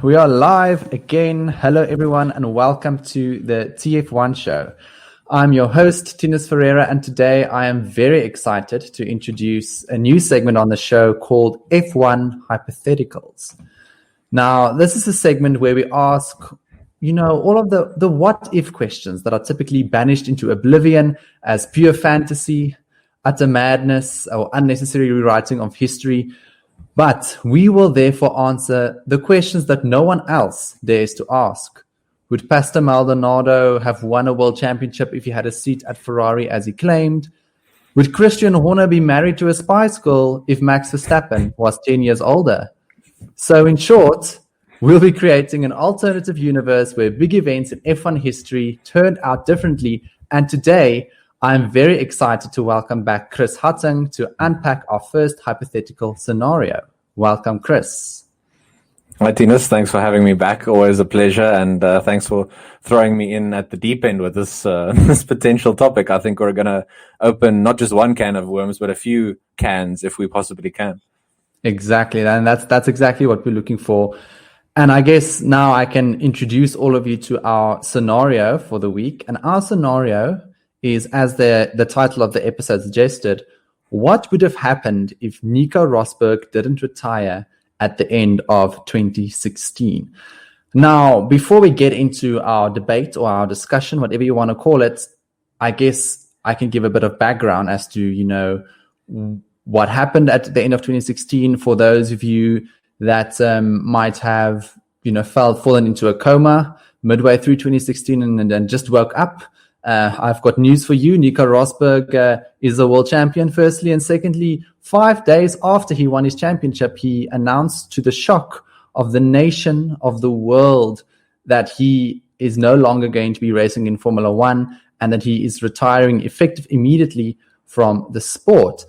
We are live again. Hello, everyone, and welcome to the TF1 Show. I'm your host, Tinus Ferreira, and today I am very excited to introduce a new segment on the show called F1 Hypotheticals. Now, this is a segment where we ask, all of the what-if questions that are typically banished into oblivion as pure fantasy, utter madness, or unnecessary rewriting of history. But we will therefore answer the questions that no one else dares to ask. Would Pastor Maldonado have won a world championship if he had a seat at Ferrari as he claimed? Would Christian Horner be married to a Spice Girl if Max Verstappen was 10 years older? So in short, we'll be creating an alternative universe where big events in F1 history turned out differently. And today, I'm very excited to welcome back Chris Hattingh to unpack our first hypothetical scenario. Welcome, Chris. Hi, Tinus. Thanks for having me back. Always a pleasure. And thanks for throwing me in at the deep end with this this potential topic. I think we're going to open not just one can of worms, but a few cans if we possibly can. Exactly. And that's exactly what we're looking for. And I guess now I can introduce all of you to our scenario for the week. And our scenario is, as the title of the episode suggested, what would have happened if Nico Rosberg didn't retire at the end of 2016? Now, before we get into our debate or our discussion, whatever you want to call it, I guess I can give a bit of background as to, what happened at the end of 2016 for those of you that might have, fallen into a coma midway through 2016 and then just woke up. I've got news for you. Nico Rosberg is a world champion, firstly. And secondly, 5 days after he won his championship, he announced to the shock of the nation, of the world, that he is no longer going to be racing in Formula One and that he is retiring effective immediately from the sport.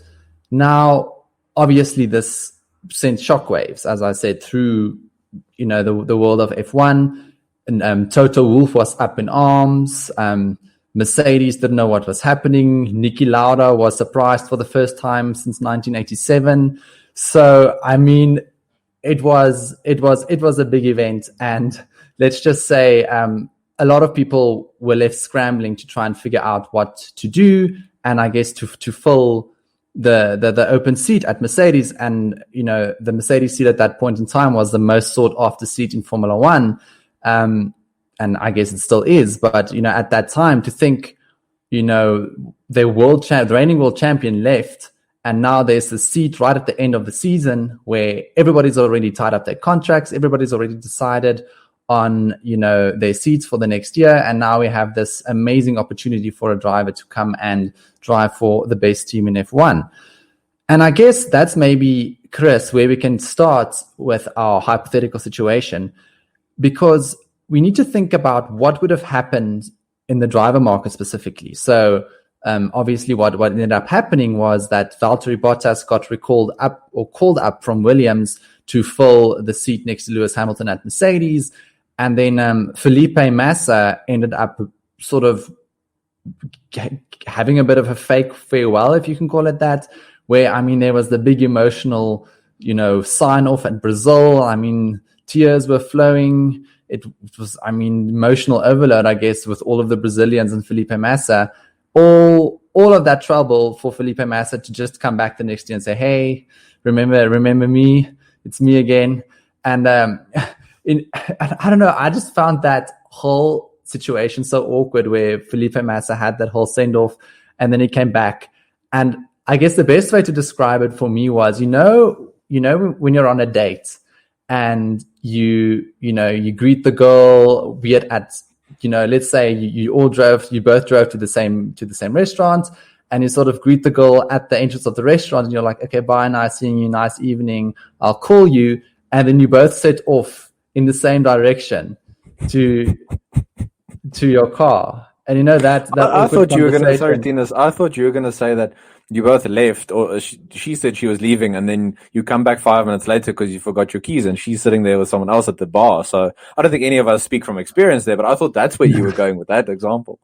Now, obviously, this sent shockwaves, as I said, through, the world of F1. And Toto Wolff was up in arms. Mercedes didn't know what was happening. Niki Lauda was surprised for the first time since 1987. So, it was a big event. And let's just say a lot of people were left scrambling to try and figure out what to do. And I guess to fill the open seat at Mercedes. And, the Mercedes seat at that point in time was the most sought after seat in Formula One. And I guess it still is, but, at that time to think, the reigning world champion left, and now there's a seat right at the end of the season where everybody's already tied up their contracts. Everybody's already decided on, their seats for the next year. And now we have this amazing opportunity for a driver to come and drive for the best team in F1. And I guess that's maybe, Chris, where we can start with our hypothetical situation, because we need to think about what would have happened in the driver market specifically. So obviously what ended up happening was that Valtteri Bottas got called up from Williams to fill the seat next to Lewis Hamilton at Mercedes. And then Felipe Massa ended up sort of having a bit of a fake farewell, if you can call it that, where, there was the big emotional, sign off at Brazil. Tears were flowing. It was, emotional overload, I guess, with all of the Brazilians and Felipe Massa. All of that trouble for Felipe Massa to just come back the next year and say, "Hey, remember me? It's me again." And I don't know. I just found that whole situation so awkward, where Felipe Massa had that whole send off, and then he came back. And I guess the best way to describe it for me was, when you're on a date, and you greet the girl, be it at, let's say you both drove to the same restaurant, and you sort of greet the girl at the entrance of the restaurant, and you're like, okay, bye, nice seeing you, nice evening, I'll call you. And then you both set off in the same direction to your car. And that I thought you were going to, sorry, Tinus, I thought you were going to say that you both left, or she said she was leaving, and then you come back 5 minutes later because you forgot your keys, and she's sitting there with someone else at the bar. So I don't think any of us speak from experience there, but I thought that's where you were going with that example.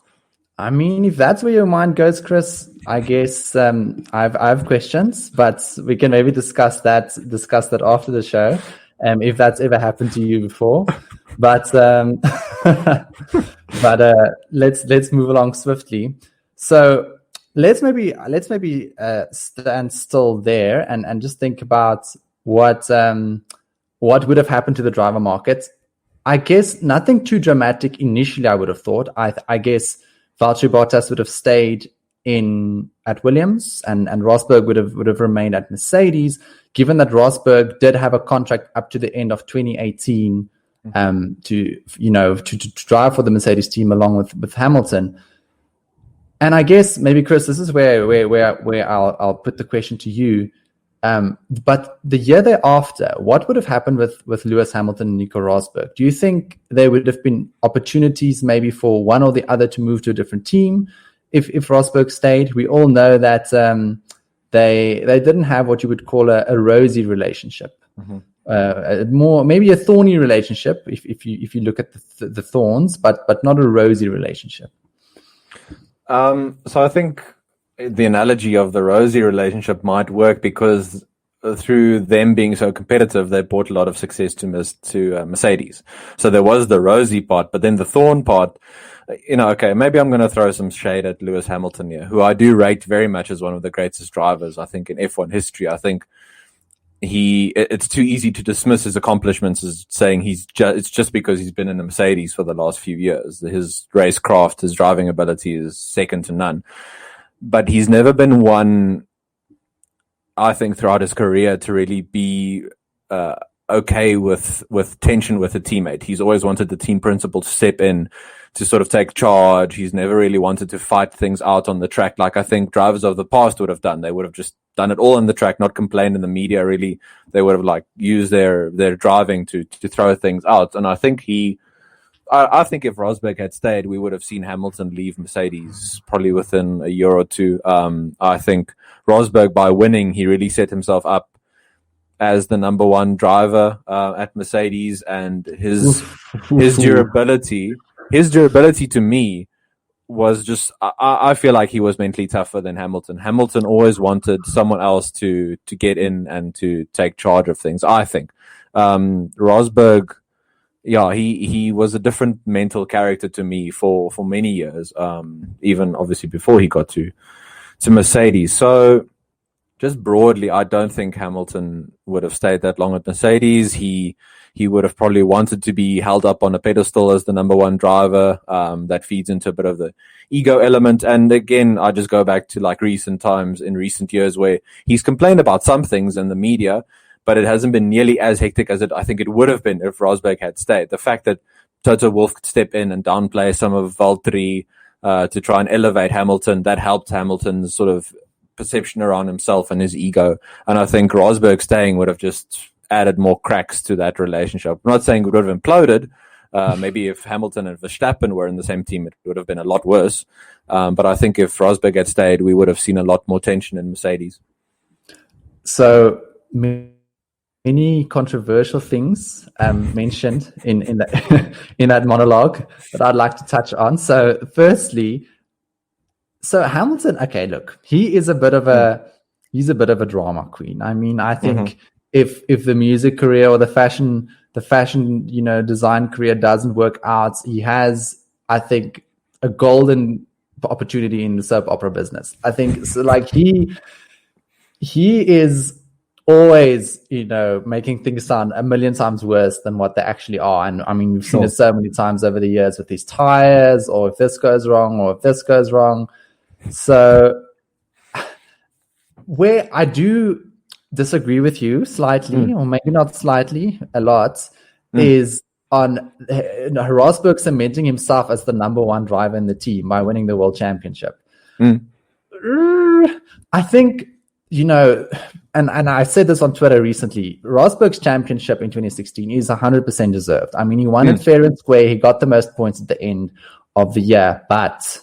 If that's where your mind goes, Chris, I guess I have questions, but we can maybe discuss that after the show. if that's ever happened to you before. But let's move along swiftly. So let's maybe stand still there and just think about what would have happened to the driver market. I guess nothing too dramatic initially, I would have thought. I guess Valtteri Bottas would have stayed at Williams, and Rosberg would have remained at Mercedes, given that Rosberg did have a contract up to the end of 2018 to drive for the Mercedes team along with Hamilton. And I guess maybe, Chris, this is where I'll put the question to you. But the year thereafter, what would have happened with Lewis Hamilton and Nico Rosberg? Do you think there would have been opportunities maybe for one or the other to move to a different team if Rosberg stayed? We all know that they didn't have what you would call a rosy relationship, more maybe a thorny relationship if you look at the thorns, but not a rosy relationship. So I think the analogy of the rosy relationship might work because through them being so competitive, they brought a lot of success to Mercedes. So there was the rosy part, but then the thorn part, okay, maybe I'm going to throw some shade at Lewis Hamilton here, who I do rate very much as one of the greatest drivers, I think, in F1 history. I think it's too easy to dismiss his accomplishments as saying it's just because he's been in a Mercedes for the last few years. His racecraft, his driving ability is second to none. But he's never been one, I think, throughout his career to really be okay with tension with a teammate. He's always wanted the team principal to step in, to sort of take charge. He's never really wanted to fight things out on the track like I think drivers of the past would have done. They would have just done it all on the track, not complained in the media, really. They would have used their driving to throw things out. And I think I think if Rosberg had stayed, we would have seen Hamilton leave Mercedes probably within a year or two. I think Rosberg, by winning, he really set himself up as the number one driver at Mercedes, and his durability to me was just, I feel like he was mentally tougher than Hamilton. Hamilton always wanted someone else to get in and to take charge of things, I think. Rosberg, yeah, he was a different mental character to me for many years, even obviously before he got to Mercedes. So just broadly, I don't think Hamilton would have stayed that long at Mercedes. He would have probably wanted to be held up on a pedestal as the number one driver. That feeds into a bit of the ego element. And again, I just go back to recent times in recent years where he's complained about some things in the media, but it hasn't been nearly as hectic as I think it would have been if Rosberg had stayed. The fact that Toto Wolff could step in and downplay some of Valtteri to try and elevate Hamilton, that helped Hamilton's sort of perception around himself and his ego. And I think Rosberg staying would have just added more cracks to that relationship. I'm not saying it would have imploded. Maybe if Hamilton and Verstappen were in the same team, it would have been a lot worse. But I think if Rosberg had stayed, we would have seen a lot more tension in Mercedes. So many controversial things mentioned in that monologue that I'd like to touch on. So firstly, Hamilton, okay, look, he's a bit of a drama queen. I mean, I think if the music career or the fashion design career doesn't work out, he has, I think, a golden opportunity in the soap opera business. I think so, he is always, making things sound a million times worse than what they actually are. And I mean, we've seen it so many times over the years with these tires, or if this goes wrong, or if this goes wrong. So where I do disagree with you slightly, or maybe not slightly, a lot, is on Rosberg cementing himself as the number one driver in the team by winning the world championship. I think, and I said this on Twitter recently, Rosberg's championship in 2016 is 100% deserved. I mean, he won it fair and square. He got the most points at the end of the year, but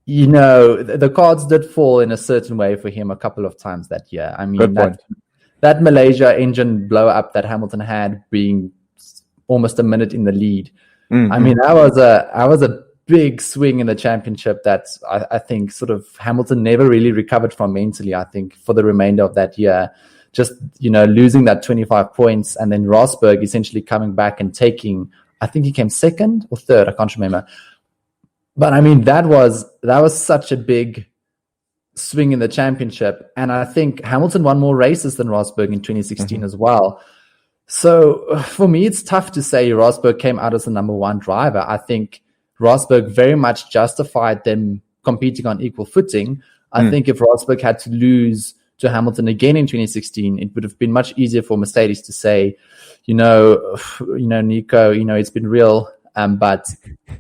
the cards did fall in a certain way for him a couple of times that year. I mean, that Malaysia engine blow up that Hamilton had, being almost a minute in the lead. I mean, that was a big swing in the championship that I think sort of Hamilton never really recovered from mentally, I think, for the remainder of that year. just, losing that 25 points, and then Rosberg essentially coming back and taking, I think he came second or third, I can't remember. But I mean, that was such a big swing in the championship. And I think Hamilton won more races than Rosberg in 2016 as well. So for me, it's tough to say Rosberg came out as the number one driver. I think Rosberg very much justified them competing on equal footing. I think if Rosberg had to lose to Hamilton again in 2016, it would have been much easier for Mercedes to say, Nico, it's been real. But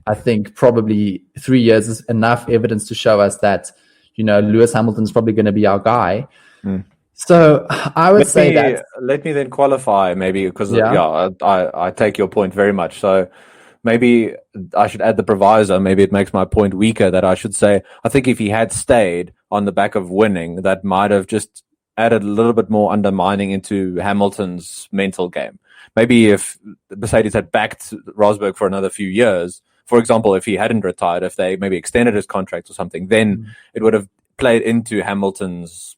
I think probably 3 years is enough evidence to show us that, Lewis Hamilton's probably going to be our guy. So I would say that. Let me then qualify maybe, because I take your point very much. So maybe I should add the proviso. Maybe it makes my point weaker that I should say, I think if he had stayed on the back of winning, that might have just added a little bit more undermining into Hamilton's mental game. Maybe if Mercedes had backed Rosberg for another few years, for example, if he hadn't retired, if they maybe extended his contract or something, then it would have played into Hamilton's,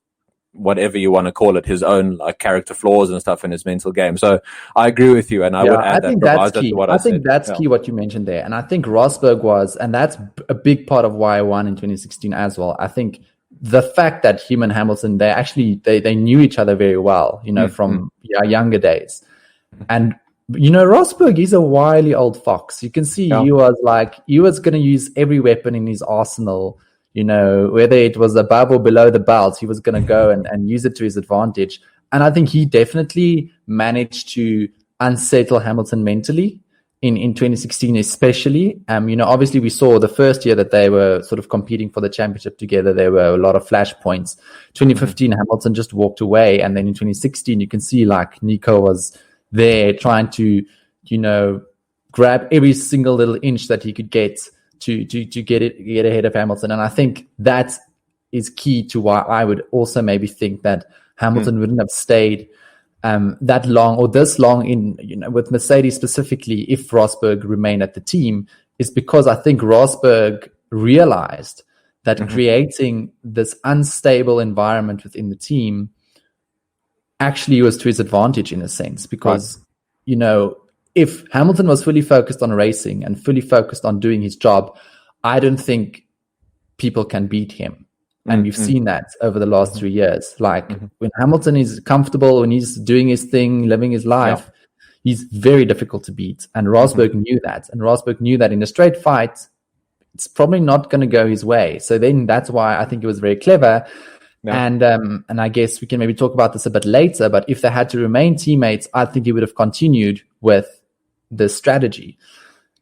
whatever you want to call it, his own character flaws and stuff in his mental game. So I agree with you, and I would add that proviso to what I said. I think that's key what you mentioned there. And I think Rosberg was, and that's a big part of why I won in 2016 as well. I think the fact that him and Hamilton, they knew each other very well, from our younger days. And Rosberg is a wily old fox. You can see he was going to use every weapon in his arsenal, whether it was above or below the belt, he was going to go and use it to his advantage. And I think he definitely managed to unsettle Hamilton mentally in 2016, especially. Obviously we saw the first year that they were sort of competing for the championship together, there were a lot of flashpoints. 2015, Hamilton just walked away. And then in 2016, you can see Nico was there trying to, grab every single little inch that he could get to get ahead of Hamilton. And I think that is key to why I would also maybe think that Hamilton wouldn't have stayed that long or this long in, with Mercedes specifically, if Rosberg remained at the team, is because I think Rosberg realized that creating this unstable environment within the team actually was to his advantage in a sense, because, if Hamilton was fully focused on racing and fully focused on doing his job, I don't think people can beat him. And we've seen that over the last 3 years. When Hamilton is comfortable, when he's doing his thing, living his life, he's very difficult to beat. And Rosberg knew that. And Rosberg knew that in a straight fight, it's probably not going to go his way. So then that's why I think it was very clever. And I guess we can maybe talk about this a bit later, but if they had to remain teammates, I think he would have continued with this strategy.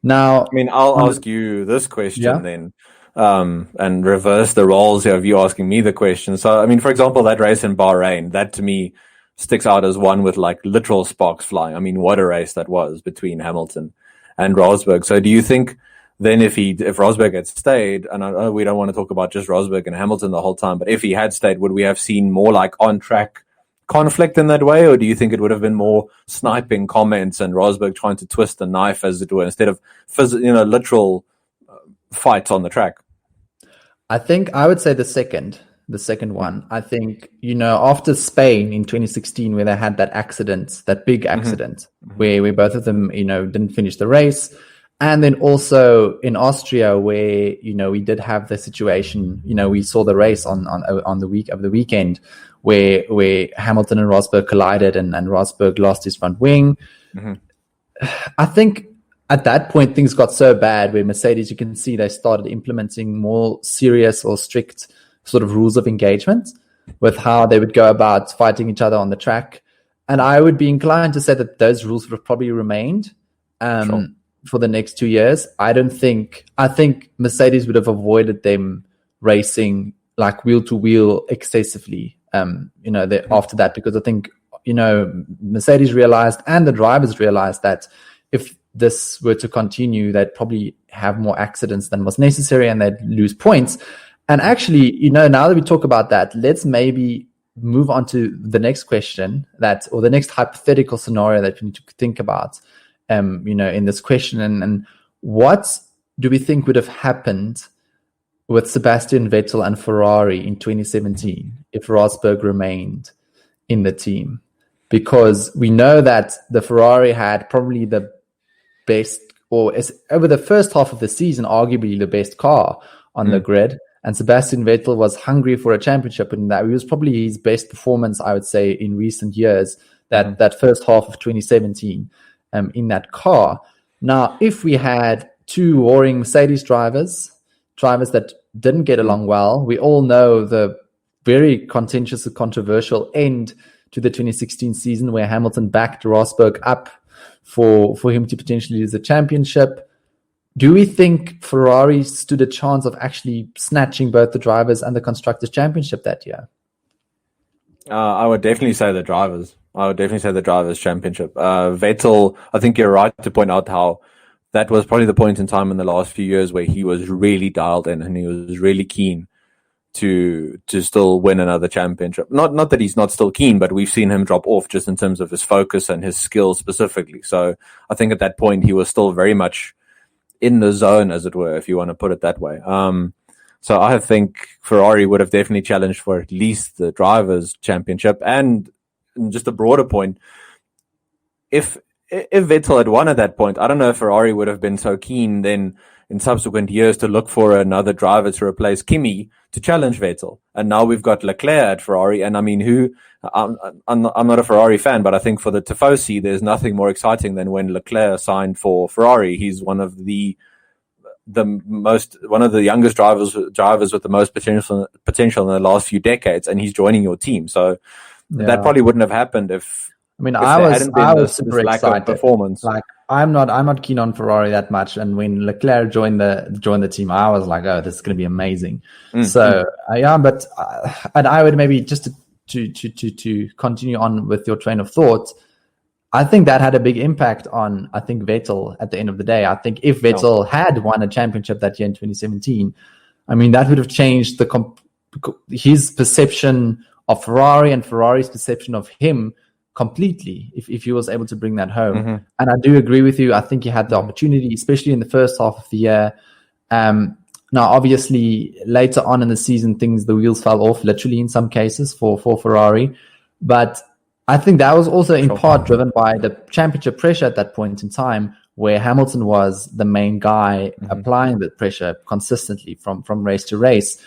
Now, I'll ask you this question then, and reverse the roles here of you asking me the question. So, for example, that race in Bahrain, that to me sticks out as one with literal sparks flying. What a race that was between Hamilton and Rosberg. So do you think then if Rosberg had stayed, and I know we don't want to talk about just Rosberg and Hamilton the whole time, but if he had stayed, would we have seen more on-track conflict in that way? Or do you think it would have been more sniping comments and Rosberg trying to twist the knife, as it were, instead of literal fights on the track? I think I would say the second one. I think, after Spain in 2016, where they had that big accident, where both of them, didn't finish the race. And then also in Austria, where, we did have the situation, we saw the race on the weekend where Hamilton and Rosberg collided and Rosberg lost his front wing. I think at that point, things got so bad where Mercedes, you can see they started implementing more serious or strict sort of rules of engagement with how they would go about fighting each other on the track. And I would be inclined to say that those rules would have probably remained. For the next 2 years. I think Mercedes would have avoided them racing wheel to wheel excessively, after that, because I think, Mercedes realized and the drivers realized that if this were to continue, they'd probably have more accidents than was necessary and they'd lose points. And actually, now that we talk about that, let's maybe move on to the next question or the next hypothetical scenario that we need to think about. In this question, and what do we think would have happened with Sebastian Vettel and Ferrari in 2017 if Rosberg remained in the team, because we know that the Ferrari had probably the best, or over the first half of the season, arguably the best car on the grid. And Sebastian Vettel was hungry for a championship, and that was probably his best performance, I would say, in recent years, that first half of 2017 in that car. Now, if we had two warring Mercedes drivers that didn't get along well, we all know the very contentious and controversial end to the 2016 season where Hamilton backed Rosberg up for him to potentially lose the championship. Do we think Ferrari stood a chance of actually snatching both the drivers and the Constructors' Championship that year? I would definitely say the drivers. I would definitely say the Drivers' Championship. Vettel, I think you're right to point out how that was probably the point in time in the last few years where he was really dialed in and he was really keen to still win another championship. Not that he's not still keen, but we've seen him drop off just in terms of his focus and his skills specifically. So I think at that point he was still very much in the zone, as it were, if you want to put it that way. So I think Ferrari would have definitely challenged for at least the Drivers' Championship. And just a broader point, if Vettel had won at that point, I don't know if Ferrari would have been so keen then in subsequent years to look for another driver to replace Kimi to challenge Vettel. And now we've got Leclerc at Ferrari. And I mean, I'm not a Ferrari fan, but I think for the Tifosi, there's nothing more exciting than when Leclerc signed for Ferrari. He's one of the youngest drivers with the most potential in the last few decades, and he's joining your team. So that probably wouldn't have happened if. I mean, I was super excited. Performance. Like I'm not keen on Ferrari that much, and when Leclerc joined the team, I was like, oh, this is going to be amazing. So but and I would maybe just to continue on with your train of thought. I think that had a big impact on, I think, Vettel at the end of the day. I think if Vettel had won a championship that year in 2017, I mean, that would have changed his perception of Ferrari and Ferrari's perception of him completely if he was able to bring that home. And I do agree with you. I think he had the opportunity, especially in the first half of the year. Now, obviously, later on in the season, the wheels fell off, literally in some cases for Ferrari. But I think that was also in part driven by the championship pressure at that point in time, where Hamilton was the main guy applying the pressure consistently from race to race,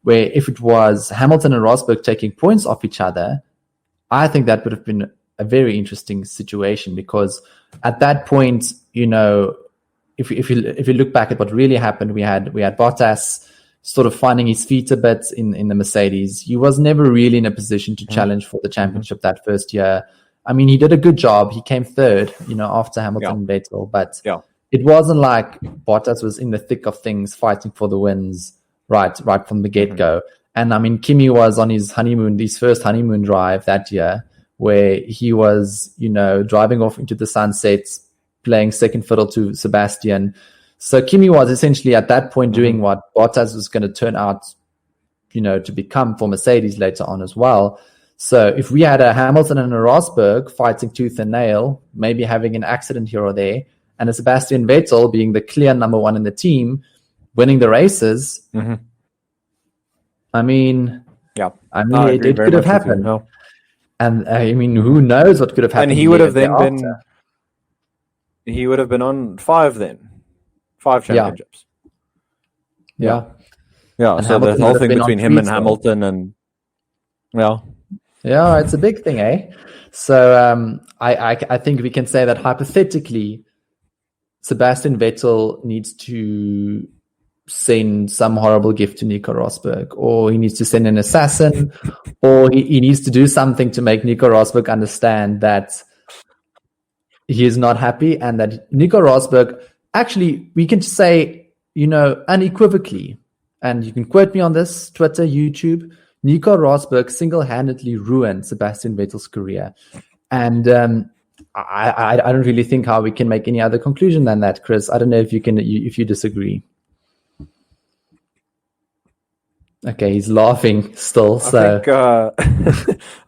where if it was Hamilton and Rosberg taking points off each other, I think that would have been a very interesting situation, because at that point, if you look back at what really happened, we had Bottas sort of finding his feet a bit in the Mercedes. He was never really in a position to challenge for the championship that first year. I mean, he did a good job. He came third, after Hamilton and Vettel, but it wasn't like Bottas was in the thick of things fighting for the wins right from the get-go. And I mean, Kimi was on his first honeymoon drive that year, where he was, driving off into the sunset, playing second fiddle to Sebastian. So Kimi was essentially at that point doing what Bottas was going to turn out, to become for Mercedes later on as well. So if we had a Hamilton and a Rosberg fighting tooth and nail, maybe having an accident here or there, and a Sebastian Vettel being the clear number one in the team, winning the races, I mean, it could have happened. And I mean, who knows what could have happened? And he would have been on 5 championships. Yeah. So the whole thing between him and Hamilton and it's a big thing, eh? So I think we can say that hypothetically, Sebastian Vettel needs to send some horrible gift to Nico Rosberg, or he needs to send an assassin, or he needs to do something to make Nico Rosberg understand that he is not happy, and that Nico Rosberg, actually, we can say, unequivocally, and you can quote me on this, Twitter, YouTube, Nico Rosberg single-handedly ruined Sebastian Vettel's career. And I don't really think how we can make any other conclusion than that, Chris. I don't know if you disagree. Okay, he's laughing still. So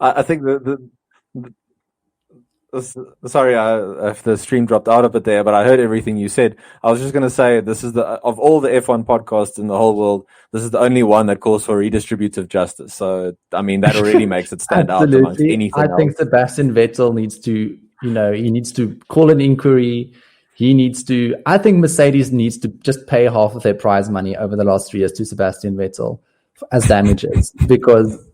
I think Sorry, if the stream dropped out a bit there, but I heard everything you said. I was just going to say, this is of all the F1 podcasts in the whole world, this is the only one that calls for redistributive justice. So, I mean, that already makes it stand out amongst anything else. I think Sebastian Vettel needs to, he needs to call an inquiry. I think Mercedes needs to just pay half of their prize money over the last 3 years to Sebastian Vettel as damages, because,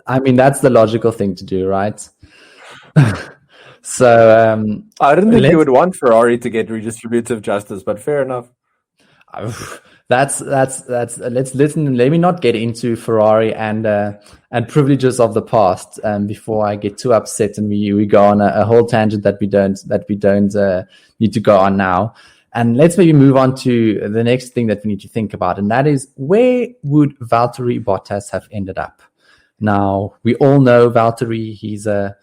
I mean, that's the logical thing to do, right? So I didn't think you would want Ferrari to get redistributive justice, but fair enough. Let's listen. Let me not get into Ferrari and privileges of the past before I get too upset and we go on a whole tangent that we don't need to go on now. And let's maybe move on to the next thing that we need to think about, and that is, where would Valtteri Bottas have ended up? Now, we all know Valtteri. He's a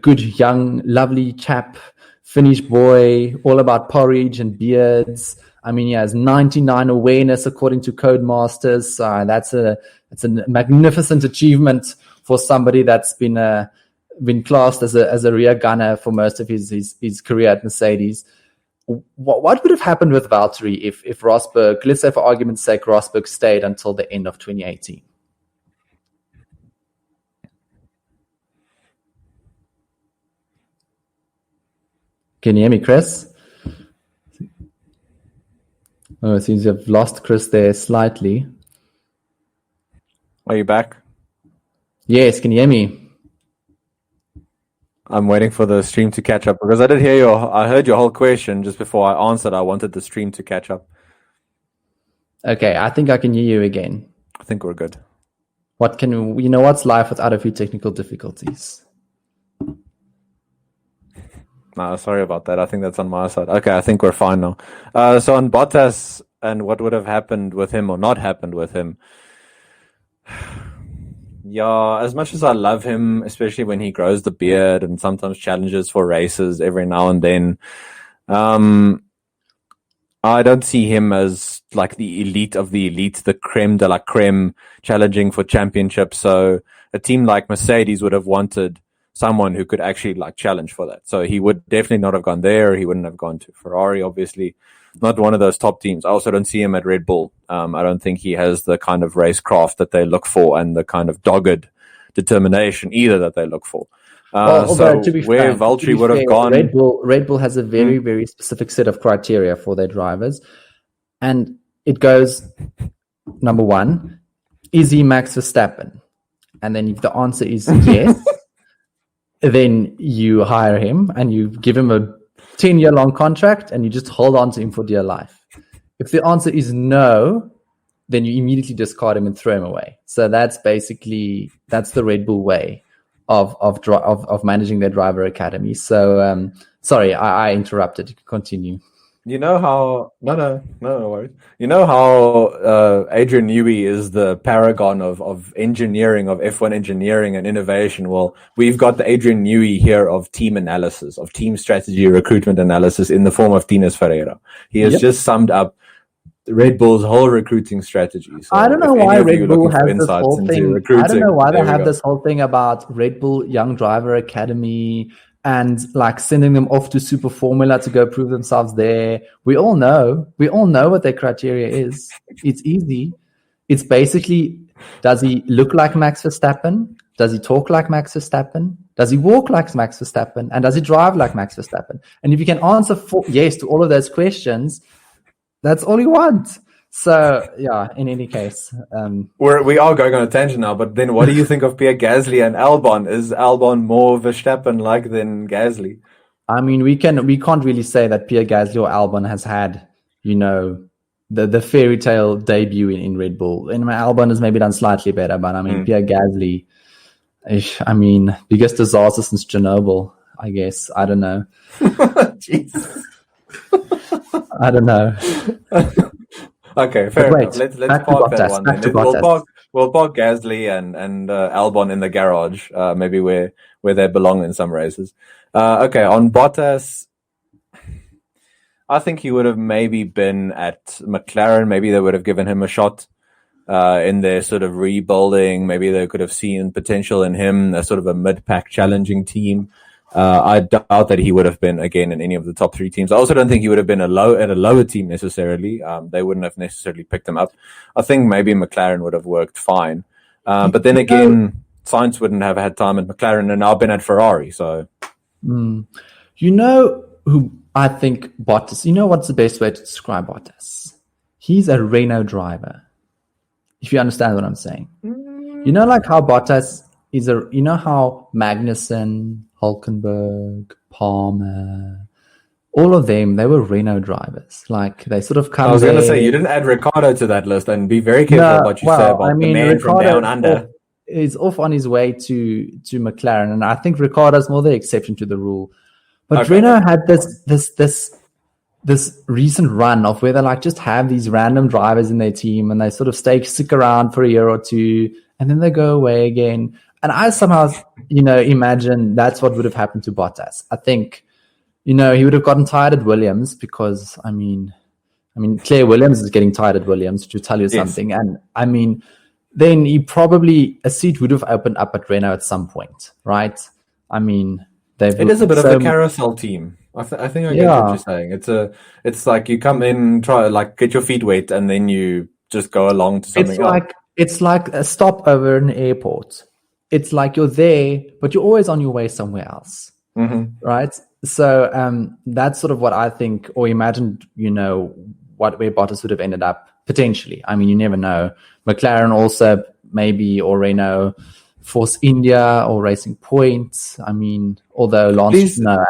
good, young, lovely chap, Finnish boy, all about porridge and beards. I mean, he has 99 awareness according to Codemasters. That's a magnificent achievement for somebody that's been classed as a rear gunner for most of his career at Mercedes. What would have happened with Valtteri if Rosberg, let's say for argument's sake, Rosberg stayed until the end of 2018? Can you hear me, Chris? Oh, it seems you've lost Chris there slightly. Are you back? Yes, can you hear me? I'm waiting for the stream to catch up, because I heard your whole question just before I answered. I wanted the stream to catch up. Okay, I think I can hear you again. I think we're good. What's life without a few technical difficulties? No, sorry about that. I think that's on my side. Okay, I think we're fine now. So on Bottas and what would have happened with him or not happened with him. Yeah, as much as I love him, especially when he grows the beard and sometimes challenges for races every now and then, I don't see him as like the elite of the elite, the creme de la creme, challenging for championships. So a team like Mercedes would have wanted someone who could actually like challenge for that. So he would definitely not have gone there. He wouldn't have gone to Ferrari, obviously. Not one of those top teams. I also don't see him at Red Bull. I don't think he has the kind of racecraft that they look for and the kind of dogged determination either that they look for. So to be where Valtteri would have gone... Red Bull has a very, very specific set of criteria for their drivers. And it goes, number one, is he Max Verstappen? And then if the answer is yes... then you hire him and you give him a 10-year long contract and you just hold on to him for dear life. If the answer is no, then you immediately discard him and throw him away. So that's the Red Bull way of managing their driver academy. So sorry, I interrupted. You can continue. You know how no worries. You know how Adrian Newey is the paragon of engineering, of F1 engineering and innovation. Well, we've got the Adrian Newey here of team analysis, of team strategy, recruitment analysis in the form of Tinus Ferreira. He has just summed up Red Bull's whole recruiting strategy. So I don't know why Red Bull has this whole thing. I don't know why they have this whole thing about Red Bull Young Driver Academy and like sending them off to Super Formula to go prove themselves there. We all know what their criteria is. It's easy. It's basically, does he look like Max Verstappen? Does he talk like Max Verstappen? Does he walk like Max Verstappen? And does he drive like Max Verstappen? And if you can answer yes to all of those questions, that's all you want. So, yeah, in any case. We are going on a tangent now, but then what do you think of Pierre Gasly and Albon? Is Albon more Verstappen-like than Gasly? I mean, we can't really say that Pierre Gasly or Albon has had, the fairy tale debut in Red Bull. And Albon has maybe done slightly better, but I mean, Pierre Gasly, biggest disaster since Chernobyl, I guess. I don't know. Jesus. I don't know. Okay, fair enough. Let's park that one then. We'll park Gasly and Albon in the garage, maybe where they belong in some races. Okay, on Bottas, I think he would have maybe been at McLaren. Maybe they would have given him a shot in their sort of rebuilding. Maybe they could have seen potential in him, a sort of a mid-pack challenging team. I doubt that he would have been again in any of the top 3 teams. I also don't think he would have been at a lower team necessarily. They wouldn't have necessarily picked him up. I think maybe McLaren would have worked fine. But then again, Sainz wouldn't have had time at McLaren and now been at Ferrari. So, you know who I think Bottas? You know what's the best way to describe Bottas? He's a Renault driver. If you understand what I'm saying, you know, like how Bottas is you know how Magnussen, Hulkenberg, Palmer, all of them, they were Renault drivers. Like they sort of come. I was going to say you didn't add Ricciardo to that list, and be very careful what you say about the man from down under. Is off on his way to McLaren, and I think Ricciardo's more the exception to the rule. But Renault had this recent run of where they like just have these random drivers in their team, and they sort of stick around for a year or two, and then they go away again. And I somehow, imagine that's what would have happened to Bottas. I think, he would have gotten tired at Williams because, I mean, Claire Williams is getting tired at Williams, to tell you something. And I mean, then a seat would have opened up at Renault at some point, right? I mean, it is a bit of a carousel team. I think I get what you're saying. It's like you come in, try get your feet wet, and then you just go along to something else. It's like a stopover in an airport. It's like you're there, but you're always on your way somewhere else, right? So that's sort of what I think, or imagined, where Bottas would have ended up potentially. I mean, you never know. McLaren also maybe, or Renault, Force India or Racing Point. I mean, although Lance, no.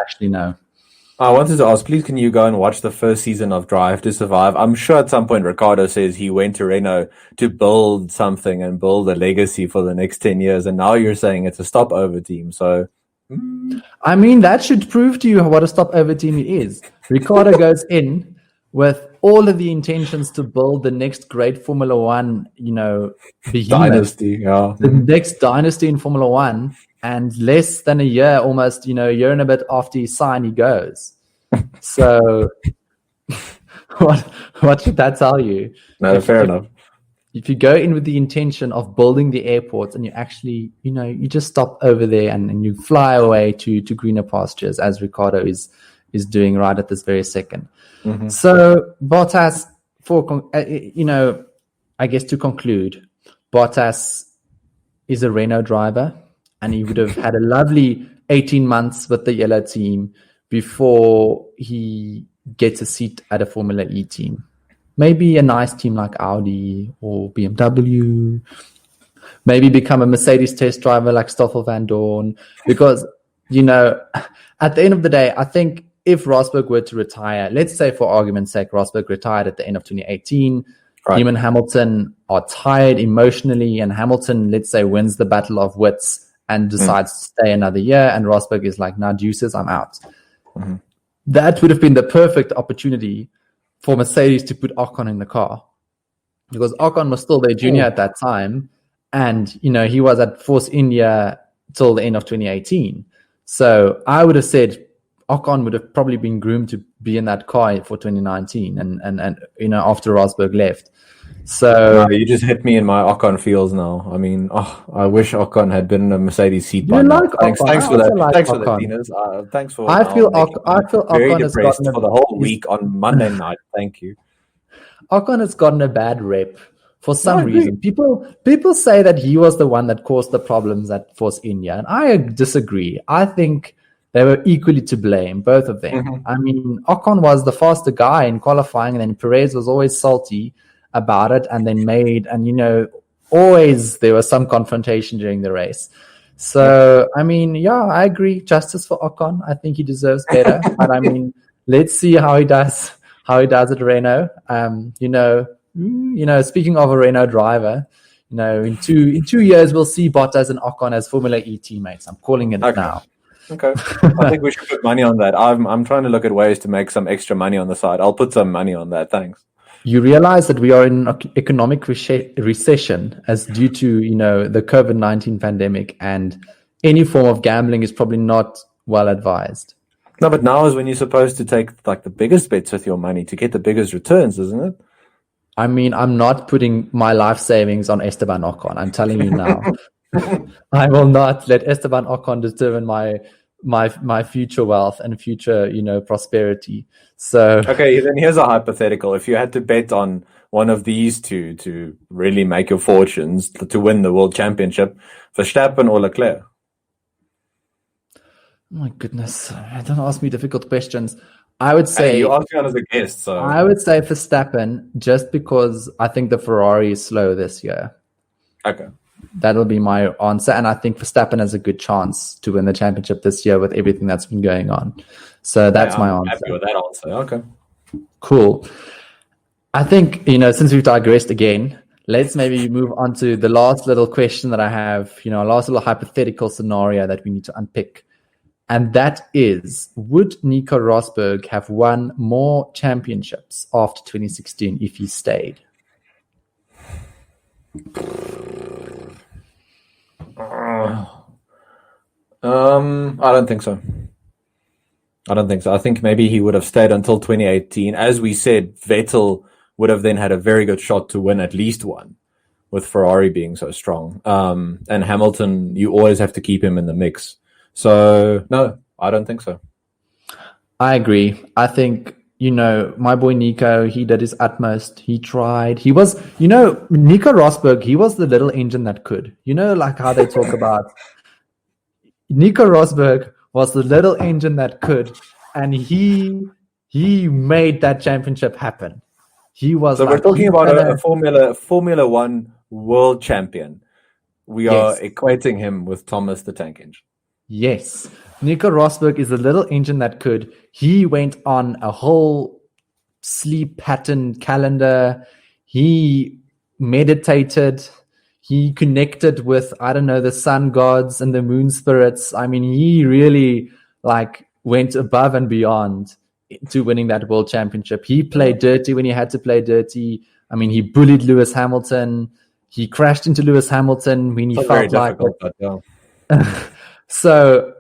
I wanted to ask, please, can you go and watch the first season of Drive to Survive? I'm sure at some point Ricciardo says he went to Renault to build something and build a legacy for the next 10 years. And now you're saying it's a stopover team. So, I mean, that should prove to you what a stopover team it is. Ricciardo goes in with all of the intentions to build the next great Formula One, dynasty. Yeah. The next dynasty in Formula One. And less than a year, almost, a year and a bit after he signed, he goes. So what should that tell you? No, fair enough. If you go in with the intention of building the airports and you actually, you just stop over there and you fly away to greener pastures, as Ricciardo is doing right at this very second. Mm-hmm. So Bottas, I guess to conclude, Bottas is a Renault driver. And he would have had a lovely 18 months with the yellow team before he gets a seat at a Formula E team. Maybe a nice team like Audi or BMW. Maybe become a Mercedes test driver like Stoffel van Dorn. Because, at the end of the day, I think if Rosberg were to retire, let's say for argument's sake, Rosberg retired at the end of 2018, right. Him and Hamilton are tired emotionally, and Hamilton, let's say, wins the battle of wits and decides to stay another year, and Rosberg is like, nah, juices, I'm out. Mm-hmm. That would have been the perfect opportunity for Mercedes to put Ocon in the car, because Ocon was still their junior at that time, and he was at Force India till the end of 2018. So I would have said Ocon would have probably been groomed to be in that car for 2019, and after Rosberg left. So you just hit me in my Ocon feels now. I mean, I wish Ocon had been in a Mercedes seat by now. Thanks for that. Thanks for that, Tinus. Thanks for. I feel very Ocon depressed for the whole week on Monday night. Thank you. Ocon has gotten a bad rep for some reason. People say that he was the one that caused the problems at Force India, and I disagree. I think they were equally to blame, both of them. Mm-hmm. I mean, Ocon was the faster guy in qualifying, and then Perez was always salty about it, and then always there was some confrontation during the race. So I mean, I agree, justice for Ocon. I think he deserves better. But I mean, let's see how he does at Renault. Speaking of a Renault driver, in 2 years we'll see Bottas and Ocon as Formula E teammates. I'm calling it now. Okay. I think we should put money on that. I'm trying to look at ways to make some extra money on the side. I'll put some money on that. Thanks. You realize that we are in an economic recession as due to, the COVID-19 pandemic, and any form of gambling is probably not well advised. No, but now is when you're supposed to take the biggest bets with your money to get the biggest returns, isn't it? I mean, I'm not putting my life savings on Esteban Ocon. I'm telling you now. I will not let Esteban Ocon determine my future wealth and future, prosperity. So okay, then here's a hypothetical. If you had to bet on one of these two to really make your fortunes to win the world championship, Verstappen or Leclerc? my goodness, don't ask me difficult questions. I would say you asked me on as a guest, so I would say Verstappen, just because I think the Ferrari is slow this year. Okay. That'll be my answer. And I think Verstappen has a good chance to win the championship this year with everything that's been going on. So that's my answer. Happy with that answer. Okay. Cool. I think, since we've digressed again, let's maybe move on to the last little question that I have, last little hypothetical scenario that we need to unpick. And that is, would Nico Rosberg have won more championships after 2016 if he stayed? I don't think so. I think maybe he would have stayed until 2018. As we said, Vettel would have then had a very good shot to win at least one, with Ferrari being so strong. And Hamilton, you always have to keep him in the mix. So, no, I don't think so. I agree. I think, my boy Nico, he did his utmost. He tried. He was, Nico Rosberg, he was the little engine that could. Like how they talk about Nico Rosberg was the little engine that could, and he made that championship happen. He was. So we're talking about a Formula One world champion. We are equating him with Thomas the Tank Engine. Yes. Nico Rosberg is the little engine that could. He went on a whole sleep pattern calendar. He meditated. He connected with, the sun gods and the moon spirits. I mean, he really went above and beyond to winning that world championship. He played dirty when he had to play dirty. I mean, he bullied Lewis Hamilton. He crashed into Lewis Hamilton when he felt like it. So,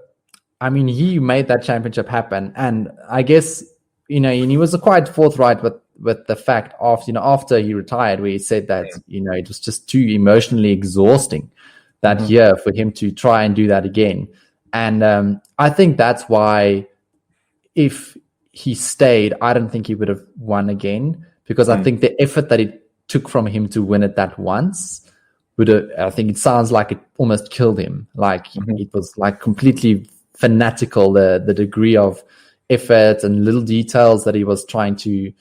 I mean, he made that championship happen. And I guess, and he was quite forthright with the fact after he retired, where he said that, it was just too emotionally exhausting that year for him to try and do that again. And I think that's why if he stayed, I don't think he would have won again, because I think the effort that it took from him to win it that once I think it sounds like it almost killed him. It was completely fanatical, the degree of effort and little details that he was trying to,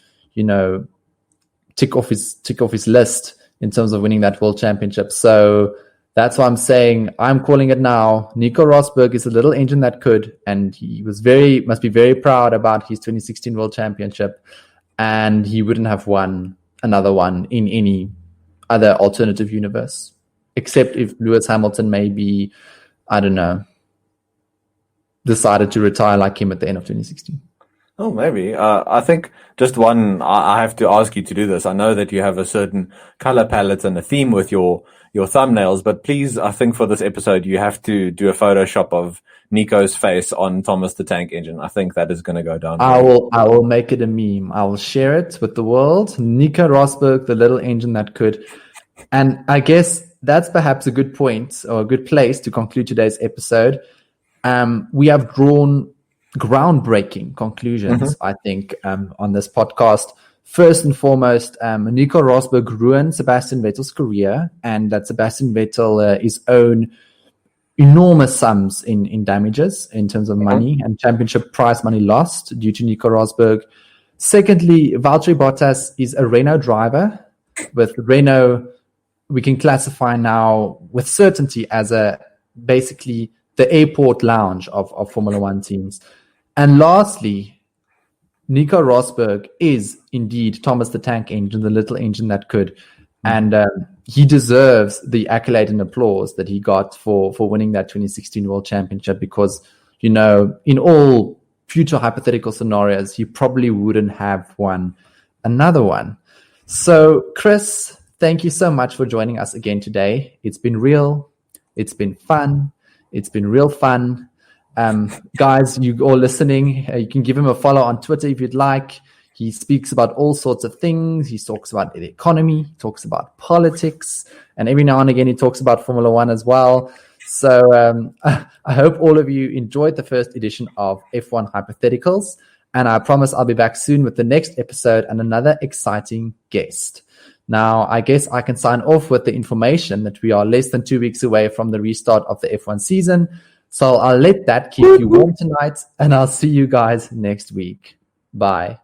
tick off his list in terms of winning that world championship. So that's why I'm saying, I'm calling it now. Nico Rosberg is a little engine that could, and he must be very proud about his 2016 world championship, and he wouldn't have won another one in any other alternative universe, except if Lewis Hamilton maybe, decided to retire like him at the end of 2016. Oh, maybe. I think just one, I have to ask you to do this. I know that you have a certain color palette and a theme with your thumbnails, but please, I think for this episode, you have to do a Photoshop of Nico's face on Thomas the Tank Engine. I think that is going to go down. I will make it a meme. I will share it with the world. Nico Rosberg, the little engine that could. And I guess that's perhaps a good point or a good place to conclude today's episode. We have drawn groundbreaking conclusions, I think, on this podcast. First and foremost, Nico Rosberg ruined Sebastian Vettel's career, and that Sebastian Vettel is owed enormous sums in damages in terms of money and championship prize money lost due to Nico Rosberg. Secondly, Valtteri Bottas is a Renault driver. With Renault, we can classify now with certainty as basically the airport lounge of Formula One teams. And lastly, Nico Rosberg is indeed Thomas the Tank Engine, the little engine that could. And he deserves the accolade and applause that he got for winning that 2016 World Championship, because, in all future hypothetical scenarios, he probably wouldn't have won another one. So, Chris, thank you so much for joining us again today. It's been real. It's been fun. It's been real fun. Guys, you all listening, you can give him a follow on Twitter if you'd like. He speaks about all sorts of things. He talks about the economy, he talks about politics, and every now and again he talks about Formula One as well. So I hope all of you enjoyed the first edition of F1 Hypotheticals. And I promise I'll be back soon with the next episode and another exciting guest. Now, I guess I can sign off with the information that we are less than 2 weeks away from the restart of the F1 season. So I'll let that keep you warm tonight, and I'll see you guys next week. Bye.